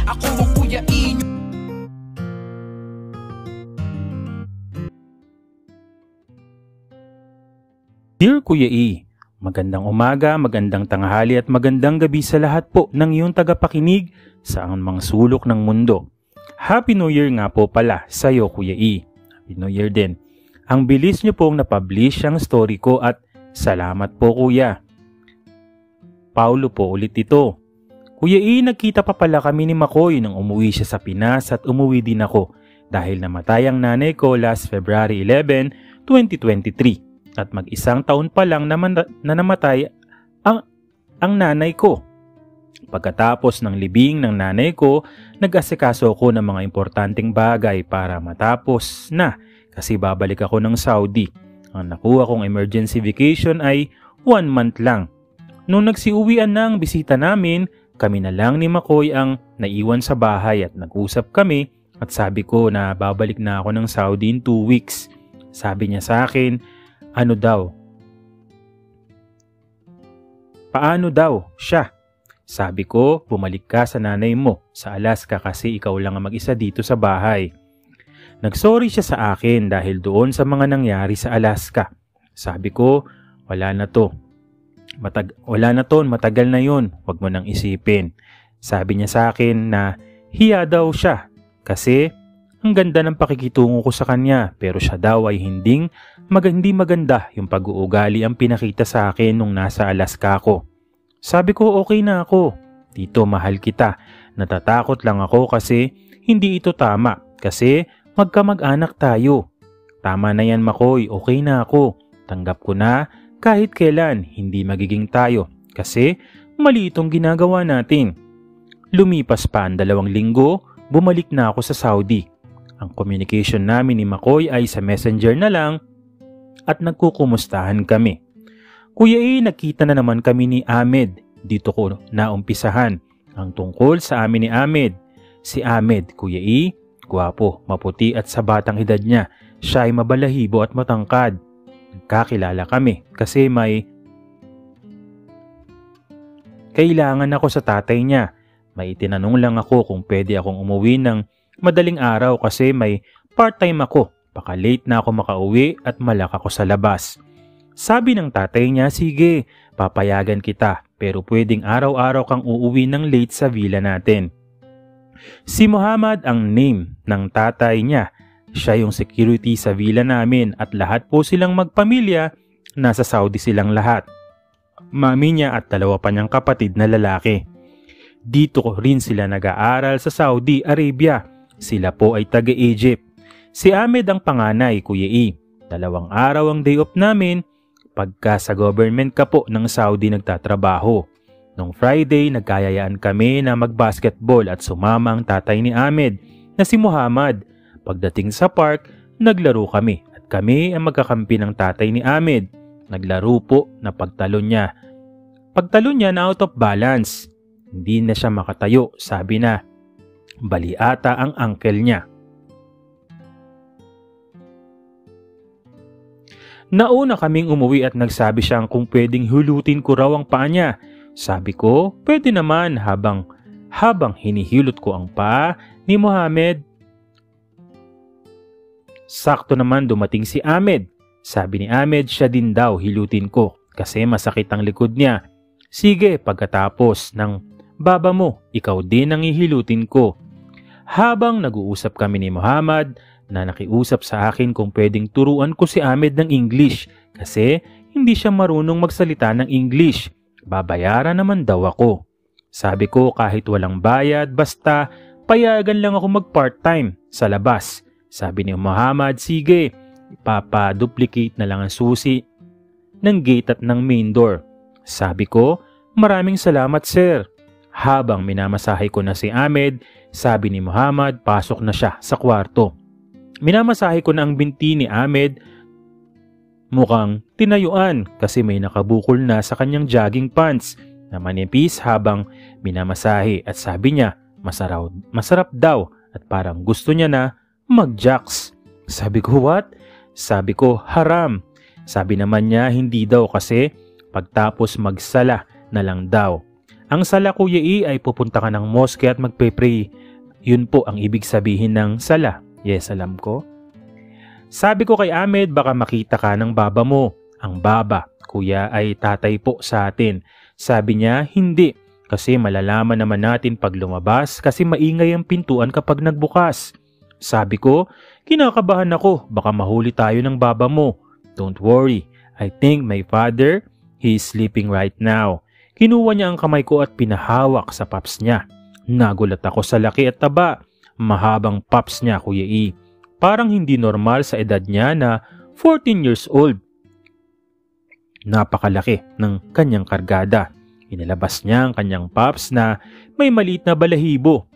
ako ang Kuya E. Dear Kuya E, magandang umaga, magandang tanghali at magandang gabi sa lahat po ng iyong tagapakinig sa mga sulok ng mundo. Happy New Year nga po pala sa iyo Kuya E. Happy New Year din. Ang bilis niyo pong na-publish ang story ko at salamat po Kuya. Paulo po ulit ito. Kuya E, nagkita pa pala kami ni Makoy nang umuwi siya sa Pinas at umuwi din ako dahil namatay ang nanay ko last February 11, 2023. At mag-isang taon pa lang na namatay ang nanay ko. Pagkatapos ng libing ng nanay ko, nag-asikaso ako ng mga importanteng bagay para matapos na kasi babalik ako ng Saudi. Ang nakuha kong emergency vacation ay 1 month lang. Nung nagsiuwian na ang bisita namin, kami na lang ni Makoy ang naiwan sa bahay at nag-usap kami at sabi ko na babalik na ako ng Saudi in 2 weeks. Sabi niya sa akin, ano daw? Paano daw siya? Sabi ko, bumalik ka sa nanay mo sa Alaska kasi ikaw lang ang mag-isa dito sa bahay. Nagsorry siya sa akin dahil doon sa mga nangyari sa Alaska. Sabi ko, wala na to. Matagal na yun. Huwag mo nang isipin. Sabi niya sa akin na hiya daw siya kasi ang ganda ng pakikitungo ko sa kanya pero siya daw ay hindi maganda yung pag-uugali ang pinakita sa akin nung nasa Alaska ako. Sabi ko okay na ako. Dito mahal kita. Natatakot lang ako kasi hindi ito tama kasi magkamag-anak tayo. Tama na yan Makoy, okay na ako. Tanggap ko na kahit kailan hindi magiging tayo kasi mali itong ginagawa natin. Lumipas pa ang 2 linggo, bumalik na ako sa Saudi. Ang communication namin ni Makoy ay sa messenger na lang at nagkukumustahan kami. Kuya E, nakita na naman kami ni Ahmed. Dito ko naumpisahan ang tungkol sa amin ni Ahmed. Si Ahmed, Kuya E, gwapo, maputi at sa batang edad niya, siya ay mabalahibo at matangkad. Nagkakilala kami kasi may kailangan ako sa tatay niya. May itinanong lang ako kung pwede akong umuwi ng madaling araw kasi may part-time ako. Baka late na ako makauwi at malak ako sa labas. Sabi ng tatay niya, sige, papayagan kita pero pwedeng araw-araw kang uuwi ng late sa villa natin. Si Muhammad ang name ng tatay niya. Siya yung security sa villa namin at lahat po silang magpamilya, nasa Saudi silang lahat. Mami niya at 2 pa niyang kapatid na lalaki. Dito rin sila nag-aaral sa Saudi Arabia. Sila po ay taga-Egypt. Si Ahmed ang panganay, Kuya E. 2 araw ang day off namin pagka sa government ka po ng Saudi nagtatrabaho. Nung Friday, nagkayayaan kami na mag-basketball at sumama ang tatay ni Ahmed na si Muhammad. Pagdating sa park, naglaro kami at kami ang magkakampi ng tatay ni Ahmed. Naglaro po na pagtalon niya. Pagtalon niya na out of balance. Hindi na siya makatayo, sabi na. Bali ata ang uncle niya. Nauna kaming umuwi at nagsabi siyang kung pwedeng hulutin ko raw ang paa niya. Sabi ko, pwede naman habang hinihilot ko ang paa ni Mohamed. Sakto naman dumating si Ahmed. Sabi ni Ahmed siya din daw hilutin ko kasi masakit ang likod niya. Sige, pagkatapos ng baba mo, ikaw din ang ihilutin ko. Habang nag-uusap kami ni Muhammad na nakiusap sa akin kung pwedeng turuan ko si Ahmed ng English kasi hindi siya marunong magsalita ng English. Babayaran naman daw ako. Sabi ko kahit walang bayad basta payagan lang ako mag-part-time sa labas. Sabi ni Muhammad, sige, ipapaduplicate na lang ang susi ng gate at ng main door. Sabi ko, maraming salamat sir. Habang minamasahe ko na si Ahmed, sabi ni Muhammad, pasok na siya sa kwarto. Minamasahe ko na ang binti ni Ahmed. Mukhang tinayuan kasi may nakabukol na sa kanyang jogging pants na manipis habang minamasahe at sabi niya masarap daw at parang gusto niya na mag-jacks. Sabi ko, what? Sabi ko, haram. Sabi naman niya, hindi daw kasi pagtapos magsala na lang daw. Ang sala Kuya E ay pupunta ka ng mosque at magpe-pray. Yun po ang ibig sabihin ng sala. Yes, alam ko. Sabi ko kay Ahmed, baka makita ka ng baba mo. Ang baba, kuya, ay tatay po sa atin. Sabi niya, hindi. Kasi malalaman naman natin pag lumabas kasi maingay ang pintuan kapag nagbukas. Sabi ko, kinakabahan ako. Baka mahuli tayo ng baba mo. Don't worry. I think my father, he is sleeping right now. Kinuha niya ang kamay ko at pinahawak sa paps niya. Nagulat ako sa laki at taba. Mahabang paps niya, Kuya E. Parang hindi normal sa edad niya na 14 years old. Napakalaki ng kanyang kargada. Inilabas niya ang kanyang paps na may maliit na balahibo.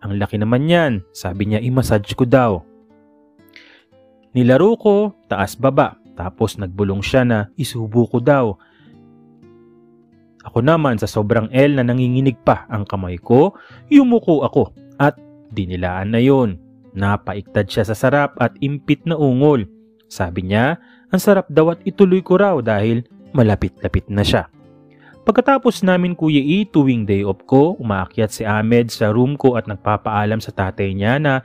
Ang laki naman yan, sabi niya i-massage ko daw. Nilaro ko, taas baba, tapos nagbulong siya na isubo ko daw. Ako naman sa sobrang L na nanginginig pa ang kamay ko, yumuko ako at dinilaan na yon. Napaiktad siya sa sarap at impit na ungol. Sabi niya, ang sarap daw at ituloy ko raw dahil malapit-lapit na siya. Pagkatapos namin Kuya E, tuwing day off ko, umaakyat si Ahmed sa room ko at nagpapaalam sa tatay niya na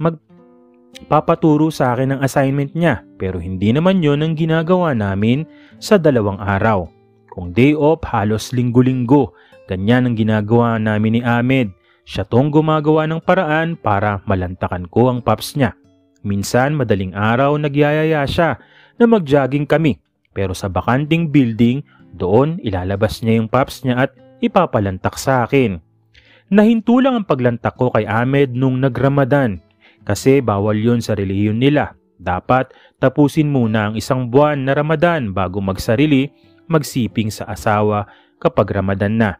magpapaturo sa akin ng assignment niya. Pero hindi naman yon ang ginagawa namin sa 2 araw. Kung day off, halos linggo-linggo. Ganyan ang ginagawa namin ni Ahmed. Siya tong gumagawa ng paraan para malantakan ko ang paps niya. Minsan madaling araw nagyayaya siya na mag-jogging kami. Pero sa bakanting building, doon ilalabas niya yung paps niya at ipapalantak sa akin. Nahinto lang ang paglantak ko kay Ahmed nung nag-Ramadan. Kasi bawal yon sa relihiyon nila. Dapat tapusin muna ang 1 buwan na Ramadan bago magsarili, magsiping sa asawa kapag Ramadan na.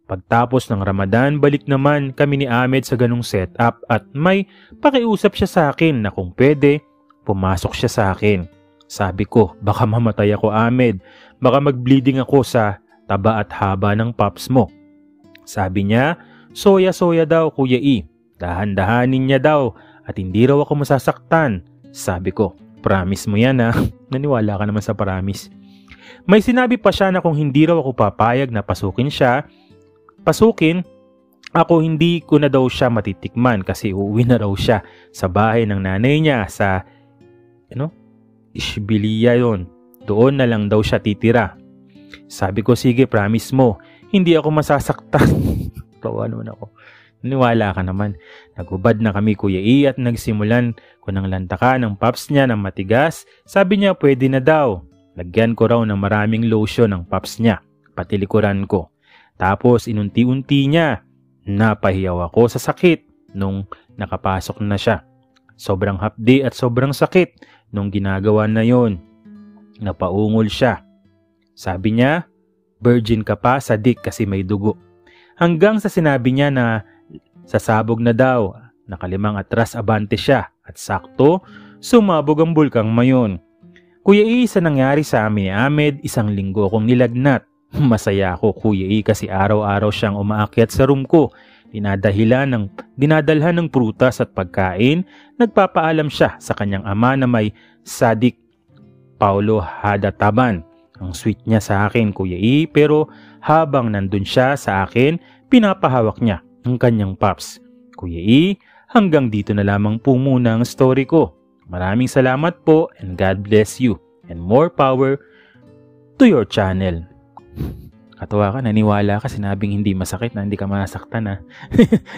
Pagtapos ng Ramadan, balik naman kami ni Ahmed sa ganung setup at may pakiusap siya sa akin na kung pwede, pumasok siya sa akin. Sabi ko, baka mamatay ako Ahmed, baka mag-bleeding ako sa taba at haba ng paps mo. Sabi niya, soya-soya daw Kuya E, dahan-dahanin niya daw at hindi raw ako masasaktan. Sabi ko, promise mo yan ha, naniwala ka naman sa promise. May sinabi pa siya na kung hindi raw ako papayag na pasukin, ako hindi ko na daw siya matitikman kasi uuwi na raw siya sa bahay ng nanay niya sa Ishbiliya yon. Doon na lang daw siya titira. Sabi ko, sige promise mo, hindi ako masasaktan. Tawa naman ako. Naniwala ka naman. Nagubad na kami Kuya E at nagsimulan ko ng lantakan ng paps niya ng matigas. Sabi niya pwede na daw. Lagyan ko raw ng maraming lotion ng paps niya, pati likuran ko. Tapos inunti-unti niya. Napahiyaw ako sa sakit nung nakapasok na siya. Sobrang hapdi at sobrang sakit nung ginagawa na yon. Napaungol siya. Sabi niya, virgin ka pa sa dick kasi may dugo. Hanggang sa sinabi niya na sasabog na daw. Nakalimang atras abante siya at sakto sumabog ang bulkang mayon. Kuya E, sa nangyari sa amin ni Ahmed, 1 linggo akong nilagnat. Masaya ako Kuya E kasi araw-araw siyang umaakyat sa room ko. Dinadalhan ng prutas at pagkain. Nagpapaalam siya sa kanyang ama na may sadik Paulo Hadataban. Ang sweet niya sa akin Kuya E, pero habang nandun siya sa akin, pinapahawak niya ang kanyang paps. Kuya E, hanggang dito na lamang po muna ang story ko. Maraming salamat po and God bless you and more power to your channel. Katawa ka, naniwala ka, sinabing hindi masakit na hindi ka masaktan ha.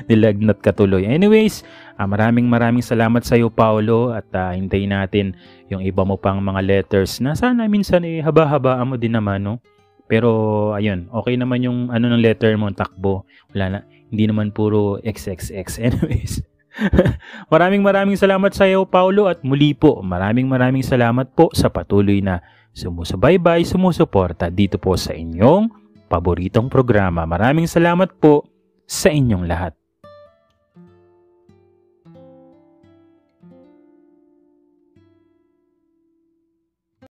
Nilagnat ka tuloy. Anyways, maraming salamat sa iyo Paolo at hintayin natin yung iba mo pang mga letters na sana minsan haba-habaan mo din naman no. Pero ayun, okay naman yung ng letter mo, takbo. Wala na, hindi naman puro XXX. Anyways, maraming salamat sa iyo Paolo at muli po, maraming salamat po sa patuloy na sumusubaybay, sumusuporta dito po sa inyong paboritong programa. Maraming salamat po sa inyong lahat.